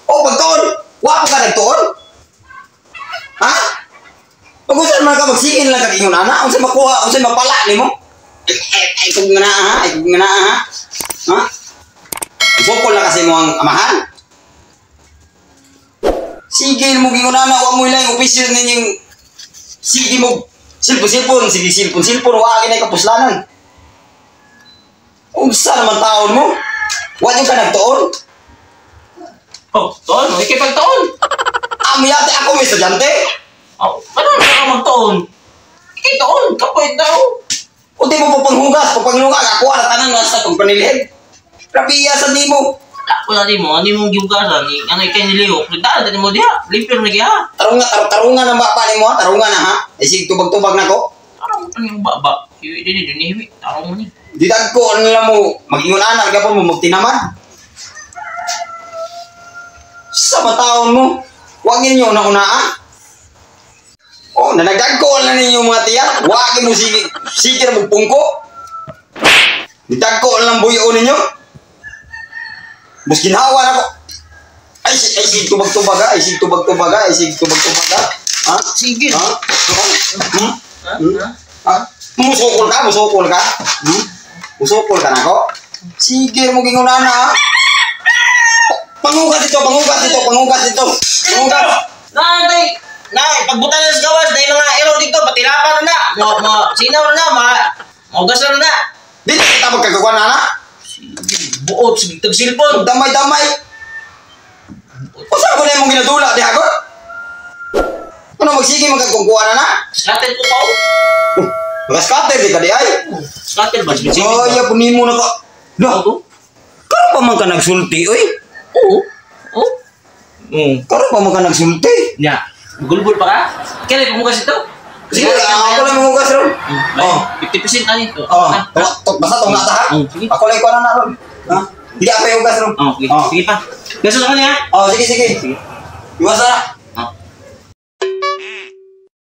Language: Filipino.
Oh, pagtuon. Wa pa ka nagtuon? Ha? Pag-usan man ka magsigin lang kag ingon ana, unsa makuha, unsa mapala nimo? Ay kung nga na ha, ay kung nga na ha. Ha? Sokol na kasi mo ang amahan. Sige mo gingon ana, wa mo ilay opisyon ninyong sige mo silpon, sige silpon, wa kinay kapuslanan. Unsa naman taon mo? Wa yung ka nagtuon? Oh, tuon, ikay pagtuon. Yate ako may estudyante. Oh, ano na ka magtuon? Ikay tuon, kapoy daw. O di mo pagpanghugas, ako ala tanan sa pagpanilid. Rabiya sa di mo. Wala di mo, ano mong giugasan ni ano ikay niliok. Nagdaan tani mo diha, limpyo na giha. Tarungan na ba ni mo? Tarungan na ha? Ay sige tubag-tubag na ko. Tarong ano yung baba? Dili hiwi, tarong mo ni. Di ko ano lang mo, mag-ingon anak gapon mo magtinaman. Sa mataon mo, huwag ninyo una-unaan. Oh, nanagdagko na ninyo mga tiyan. Huwag mo sige na magpungko. Nagdagko lang buyo ninyo. Mas ginawa na ko. Ay, sige tubag-tubag ha. Ay, sige tubag-tubag ha. Ha? Sige. Ha? Ha? Musukol ka? Musukol ka na ko? Sige mo gingunan na ha. Pangugas ito. Nay, pagbutan na sa gawas, dahil mga ero dito, patilapan na. Sinaw na, maugas na. Dito kita magkagawa na. Buot, sige, tagsilpon. Damay. O saan ko na yung ginadula, di ako? Ano magsige magkagungkuha na? Skater ko pa. Mag-scatter, di ka di ay? Skater ba? Oh, iya, punin mo na ka. Karo pa man ka nagsulti, oy? Oo. Karo pa man ka nagsulti? Ya, gulbul pa ka? Kaya pamugas ito? Sige, ako lang mamugas ron. 50% na nito. Basta itong nata ha? Sige. Ako lang ikaw na ron. Hindi ako yung ugas ron. Sige pa. Gaso sa kanya. Sige. Iwas na.